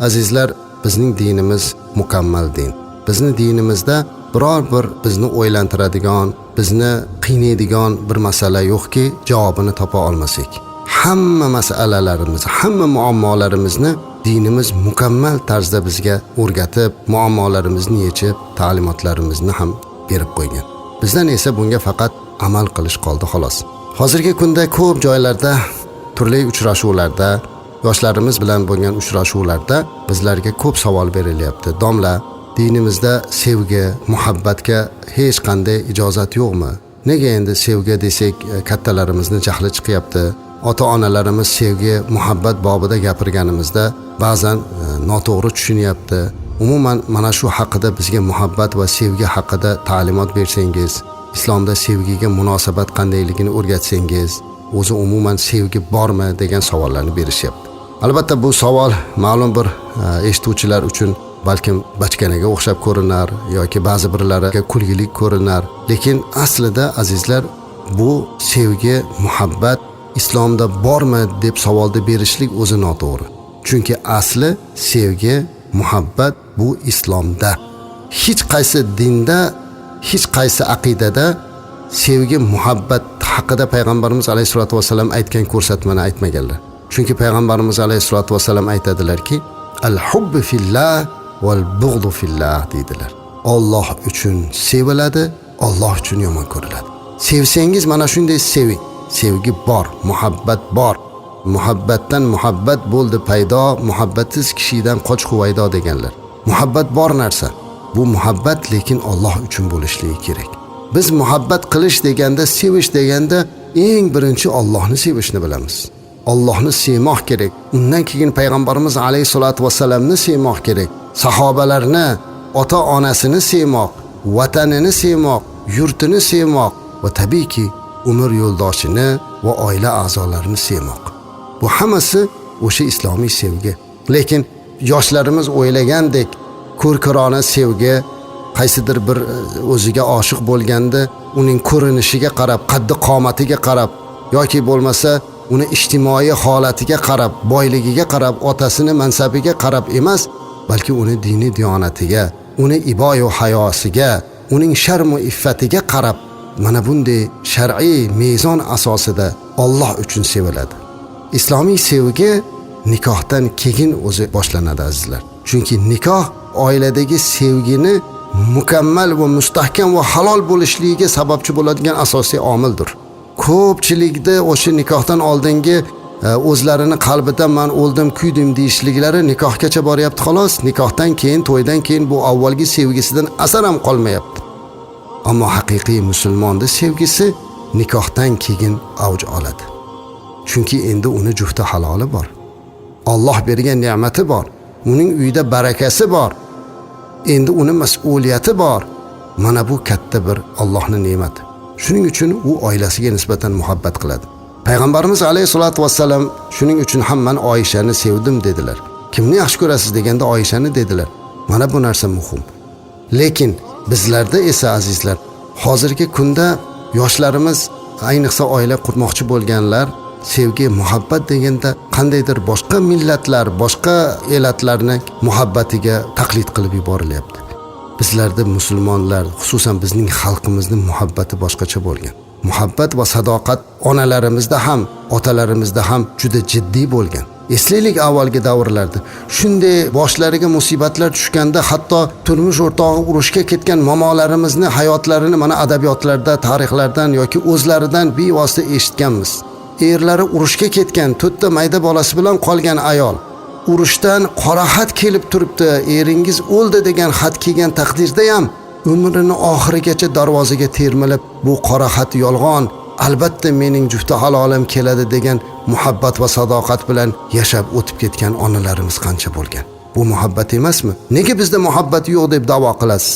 Azizlar, bizning dinimiz mukammal din. Bizning dinimizda biror bir bizni o'ylantiradigan, bizni qiynaydigan bir masala yo'qki, javobini topa olmasak. Hamma masalalarimiz, hamma muammolarimizni dinimiz mukammal tarzda bizga o'rgatib, muammolarimizni yechib, ta'limotlarimizni ham berib qo'ygan. Bizdan esa bunga faqat amal qilish qoldi xolos. Hozirgi kunda ko'p joylarda, turli uchrashuvlarda, yoshlarimiz bilan bo'lgan uchrashuvlarda bizlarga ko'p savol berilyapti. Domla, dinimizda sevgi, muhabbatga hech qanday ijozat yo'qmi? Nega endi sevgi desak kattalarimizni jahli chiqyapti? Ota-onalarimiz sevgi, muhabbat bobida gapirganimizda ba'zan noto'g'ri tushunyapti. Umuman mana shu haqida bizga muhabbat va sevgi haqida ta'limot bersangiz, islomda sevgiga munosabat qandayligini o'rgatsangiz, o'zi umuman sevgi bormi degan savollarni berishyapti. Albatta bu savol ma'lum bir eshituvchilar uchun balkim bachkanaga o'xshab ko'rinar yoki ba'zi birlariga kulgilik ko'rinar, lekin aslida azizlar, bu sevgi, muhabbat islomda bormi deb savolda berishlik o'zi noto'g'ri. Chunki asli sevgi, muhabbat bu islomda. Hech qaysi dinda, hech qaysi aqidada sevgi, muhabbat haqida payg'ambarimiz alayhisolatu vasallam aytgan ko'rsatmani aytmaganlar. Chunki payg'ambarimiz alayhisolatu vasallam aytadilarki, al-hubbu fillah val bughdu fillah deydilar. Alloh uchun seviladi, Alloh uchun yomon ko'riladi. Sevsangiz mana shunday seving. Sevgi bor, muhabbat bor. Muhabbatdan muhabbat bo'ldi paydo, muhabbatsiz kishidan qoch huvaydo deganlar. Muhabbat bor narsa. Bu muhabbat lekin Alloh uchun bo'lishligi kerak. Biz muhabbat qilish deganda, sevish deganda eng birinchi Allohni sevishni bilamiz. Allohni sevmoq kerak. Undan keyin payg'ambarimiz alayhisolatu vasallamni sevmoq kerak. Sahobalarni, ota-onasini sevmoq, vatanini sevmoq, yurtini sevmoq va tabiiyki umr yo'ldoshini va oila a'zolarini sevmoq. Bu hammasi o'sha islomiy sevgi. Lekin yoshlarimiz o'ylagandek ko'rkirona sevgi, qaysidir bir o'ziga oshiq bo'lganda uning ko'rinishiga qarab, qaddi qomatiga qarab yoki bo'lmasa uni ijtimoiy holatiga qarab, boyligiga qarab, otasini mansabiga qarab emas, balki uni diniy diyonatiga, uni iboyu hayosiga, uning sharm-u iffatiga qarab, mana bunday shar'iy mezon asosida Alloh uchun seviladi. Islomiy sevgi nikohdan keyin o'zi boshlanadi azizlar. Chunki nikoh oiladagi sevgini mukammal va mustahkam va halol bo'lishligiga sababchi bo'ladigan asosiy omildir. Ko'pchilikda o'sha nikohdan oldingi o'zlarini qalbidan men o'ldim, kuydim deyishliklari nikohgacha boryapti xolos. Nikohdan keyin, to'ydan keyin bu avvalgi sevgisidan asar ham qolmayapti. Ammo haqiqiy musulmonning sevgisi nikohdan keyin avj oladi. Chunki endi uni jufti haloli bor. Alloh bergan ne'mati bor. Uning uyida barakasi bor. Endi uni mas'uliyati bor. Mana bu katta bir Allohning ne'mati. Shuning uchun u oilasiga nisbatan muhabbat qiladi. Payg'ambarimiz alayhisolatu vasallam shuning uchun ham men Oyishani sevdim dedilar. Kimni yaxshi ko'rasiz deganda Oyishani dedilar. Mana bu narsa muhim. Lekin bizlarda esa azizlar, hozirgi kunda yoshlarimiz, ayniqsa oila qurmoqchi bo'lganlar, sevgi, muhabbat deganda qandaydir boshqa millatlar, boshqa elatlarning muhabbatiga taqlid qilib yuborilyapti. Bizlarda musulmonlar, xususan bizning xalqimizning muhabbati boshqacha bo'lgan. Muhabbat va sadoqat onalarimizda ham, otalarimizda ham juda jiddiy bo'lgan. Eslaylik avvalgi davrlarda shunday boshlariga musibatlar tushganda hatto turmush o'rtog'i urushga ketgan momolarimizni hayotlarini mana adabiyotlarda, tarixlardan yoki o'zlaridan bevosita eshitganmiz. Erlari urushga ketgan, 4 ta mayda bolasi bilan qolgan ayol urushdan qora xat kelib turibdi, eringiz o'ldi degan xat kelgan taqdirda ham umrini oxirigacha darvozaga termilib, bu qora xat yolg'on, albatta mening jufti halolim keladi degan muhabbat va sadoqat bilan yashab o'tib ketgan onalarimiz qancha bo'lgan. Bu muhabbat emasmi? Nega bizda muhabbat yo'q deb da'vo qilasiz?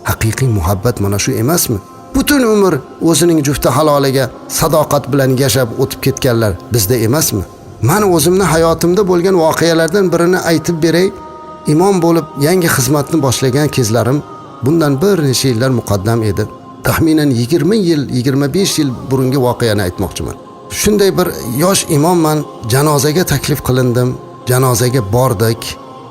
Haqiqiy muhabbat mana shu emasmi? Butun umr o'zining jufti haloliga sadoqat bilan yashab o'tib ketganlar bizda emasmi? Men o'zimni hayotimda bo'lgan voqealardan birini aytib beray. Imom bo'lib yangi xizmatni boshlagan kezlarim bundan bir necha yillar muqaddam edi. Taxminan 20 yil, 25 yil burungi voqeani aytmoqchiman. Shunday bir yosh imomman, janozaga taklif qilindim, janozaga bordik.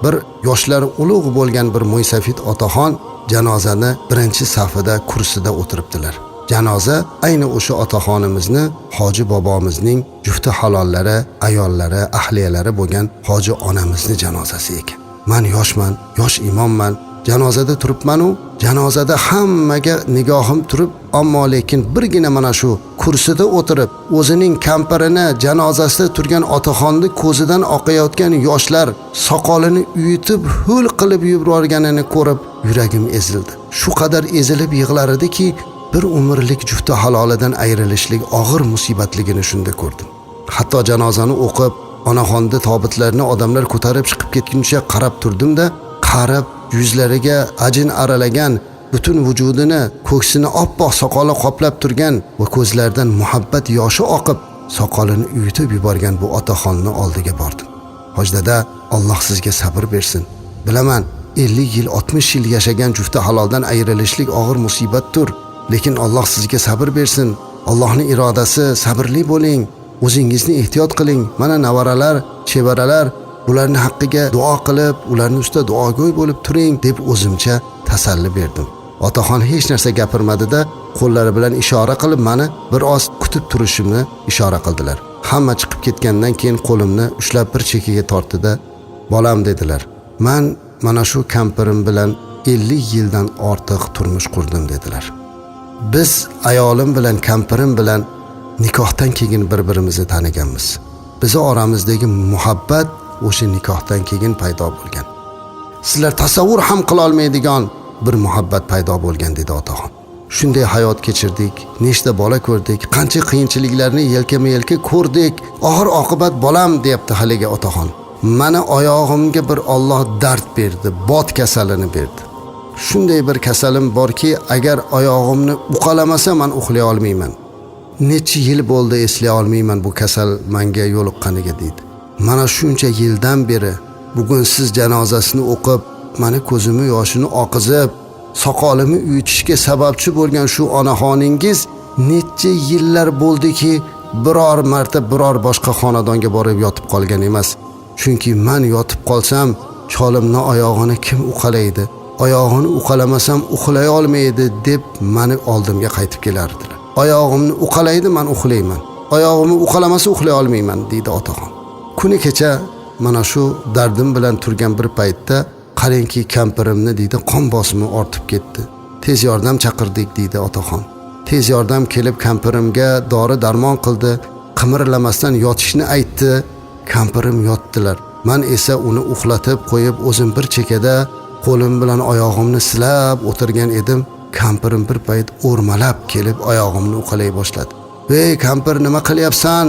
bir yoshlari ulug' bo'lgan bir mo'ysafid otaxon janozani birinchi safida kursida o'tiribdilar. Janoza ayni o'sha otaxonimizni hoji bobomizning jufti halollari, ayollari, ahliyalari bo'lgan hoji onamizni janozasi ekan. Men yoshman, yosh imomman, janozada turibman-u, janozada hammaga nigohim turib, ammo lekin birgina mana shu kursida o'tirib, o'zining kampirini janozasida turgan otaxonni ko'zidan oqayotgan yoshlar soqolini uyitib, hul qilib yuborganini ko'rib, yuragim ezildi. Shu qadar ezilib yig'lar ediki, bir umrlik jufti halolidan ayrilishlik og'ir musibatligini shunda ko'rdim. Hatto janozani o'qib, onaxonni tobutlarini odamlar ko'tarib chiqib ketguncha qarab turdim-da, qarab yuzlariga ajin aralagan, butun vujudini, ko'ksini oppoq soqoli qoplab turgan va ko'zlaridan muhabbat yoshi oqib, soqolini uyitib yuborgan bu otaxonni oldiga bordim. Hoji dada, Alloh sizga sabr bersin. Bilaman, 50 yil, 60 yil yashagan jufti haloldan ayrilishlik og'ir musibatdir. Lekin Alloh sizga sabr bersin. Allohning irodasi, sabrli bo'ling. O'zingizni ehtiyot qiling. Mana navaralar, chevaralar, ularning haqqiga duo qilib, ularning ustida duogo'y bo'lib turing deb o'zimcha tasalli berdim. Otaxon hech narsa gapirmadi-da, qo'llari bilan ishora qilib meni bir oz kutib turishimni ishora qildilar. Hamma chiqib ketgandan keyin qo'limni ushlab bir chekkaga tortdi-da, "Bolam" dedilar. "Men mana shu kampirim bilan 50 yildan ortiq turmush qurdim" dedilar. Biz ayolim bilan kampirim bilan nikohdan keyin bir-birimizni taniganmiz. Bizi oramizdagi muhabbat o'sha nikohdan keyin paydo bo'lgan. Sizlar tasavvur ham qila olmaydigan bir muhabbat paydo bo'lgan dedi otaxon. Shunday hayot kechirdik, nechta bola ko'rdik, qancha qiyinchiliklarni yelkama-yelka ko'rdik. Oxir oqibat bolam deyapti haligi otaxon. Mana oyog'imga bir Alloh dard berdi, bot kasalini berdi. Shunday bir kasalim borki, agar oyog'imni uqalamasa men uxlay olmayman. Necha yil bo'ldi eslay olmayman bu kasal menga yo'liqqaniga deydi. Mana shuncha yildan beri bugun siz janozasini o'qib, meni ko'zimni yoshini oqizib, soqolimni uyutishga sababchi bo'lgan shu onaxoningiz necha yillar bo'ldiki biror marta biror boshqa xonadonga borib yotib qolgan emas. Chunki men yotib qolsam, cholimning oyog'ini kim uqalaydi? Oyog'ini uqalamasam uxlay olmaydi deb meni oldimga qaytib kelardilar. Oyog'imni uqalaydi, men uxlayman. Oyog'imni uqalamasa uxlay olmayman deydi otaxon. Kuni kecha mana shu dardim bilan turgan bir paytda qarangki kampirimni deydi qon bosimi ortib ketdi. Tez yordam chaqirdik deydi otaxon. Tez yordam kelib kampirimga dori darmon qildi, qimirlamasdan yotishni aytdi. Kampirim yotdilar. Men esa uni uxlatib qo'yib o'zim bir chekada qo'lim bilan oyog'imni silab o'tirgan edim. Kampirim bir payt o'rmalab kelib oyog'imni uqalay boshladi. "Ey kampir, nima qilyapsan?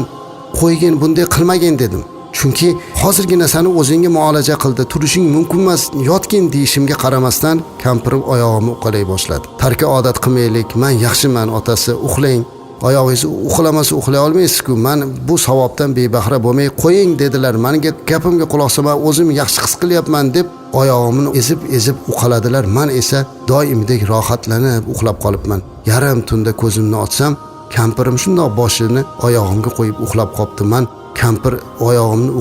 Qo'ygin, bunday qilmagin" dedim. Chunki hozirgina seni o'zingga muolaja qildi, turishing mumkin emas, yotgin deyishimga qaramasdan kampirim oyog'imni uqalay boshladi. Tarki odat qilmaylik, men yaxshiman otasi, uxlang. Oyog'ingiz uxlamasa uxlay olmaysiz-ku. Men bu savobdan bebahra bo'lmay qo'ying dedilar. Menga gapimga quloq solmay o'zim yaxshi his qilyapman deb oyog'imni ezib uqaladilar. Men esa doimdek rohatlanib uxlab qolibman. Yarim tunda ko'zimni ochsam, kampirim shundoq boshini oyog'imga qo'yib uxlab qopti. Men kampir oyog'imni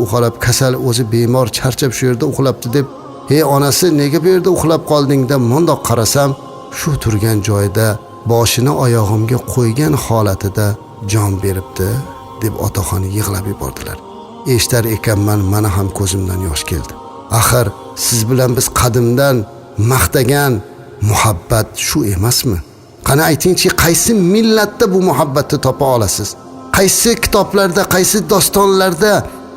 uqalab kasal, o'zi bemor, charchab shu yerda uxlabdi deb, "Hey onasi, nega bu yerda uxlab qolding?" deb mundoq qarasam, shu turgan joyda boshini oyog'imga qo'ygan holatida jon beribdi deb otaxon yig'lab yubordilar. Eshitar ekanman, mana ham ko'zimdan yosh keldi. Axir siz bilan biz qadimdan maqtagan muhabbat shu emasmi? Qani aytingchi, qaysi millatda bu muhabbatni topa olasiz? Qaysi kitoblarda, qaysi dostonlarda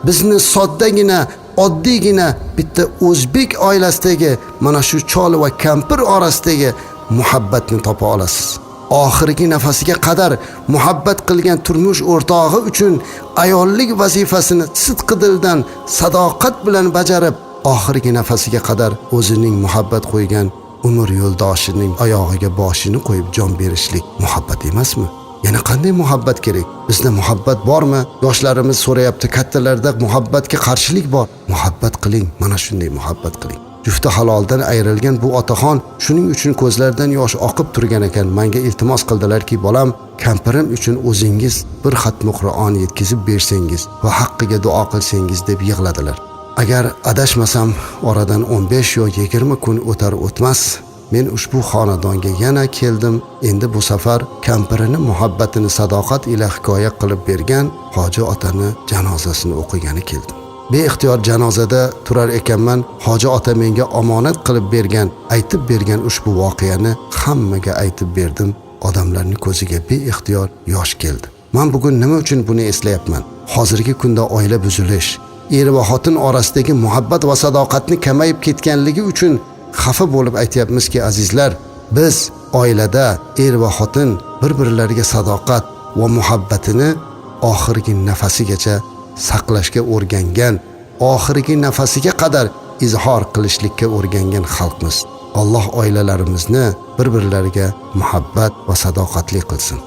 bizni soddagina, oddiygina bitta o'zbek oilasidagi mana shu chol va kampir orasidagi muhabbatni topa olasiz? Oxirgi nafasiga qadar muhabbat qilgan turmush o'rtog'i uchun ayollik vazifasini sidqidildan, sadoqat bilan bajarib, oxirgi nafasiga qadar o'zining muhabbat qo'ygan umr yo'ldoshining oyog'iga boshini qo'yib jon berishlik muhabbat emasmi? Yana qanday muhabbat kerak? Bizda muhabbat bormi? Yoshlarimiz so'rayapti, kattalarda muhabbatga qarshilik bor. Muhabbat qiling, mana shunday muhabbat qiling. Jufti haloldan ayrilgan bu otaxon shuning uchun ko'zlaridan yosh oqib turgan ekan. Menga iltimos qildilarki, "Bolam, kampirim uchun o'zingiz bir xatmi Qur'on yetkazib bersangiz va haqqiga duo qilsangiz" deb yig'ladilar. Agar adashmasam, oradan 15 yo 20 kun o'tar o'tmas men ushbu xonadonga yana keldim. Endi bu safar kampirini muhabbatini sadoqat ila hikoya qilib bergan hoji otani janozasini o'qigani keldim. Beixtiyor janozada turar ekanman. Hoji ota menga omonat qilib bergan, aytib bergan ushbu voqeani hammaga aytib berdim. Odamlarning ko'ziga beixtiyor yosh keldi. Men bugun nima uchun buni eslayapman? Hozirgi kunda oila buzilish, er va xotin orasidagi muhabbat va sadoqatni kamayib ketganligi uchun xafa bo'lib aytyapmizki, azizlar, biz oilada er va xotin bir-birlariga sadoqat va muhabbatini oxirgi nafasigacha saqlashga o'rgangan, oxirgi nafasiga qadar izhor qilishlikka o'rgangan xalqmiz. Alloh oilalarimizni bir-birlariga muhabbat va sadoqatli qilsin.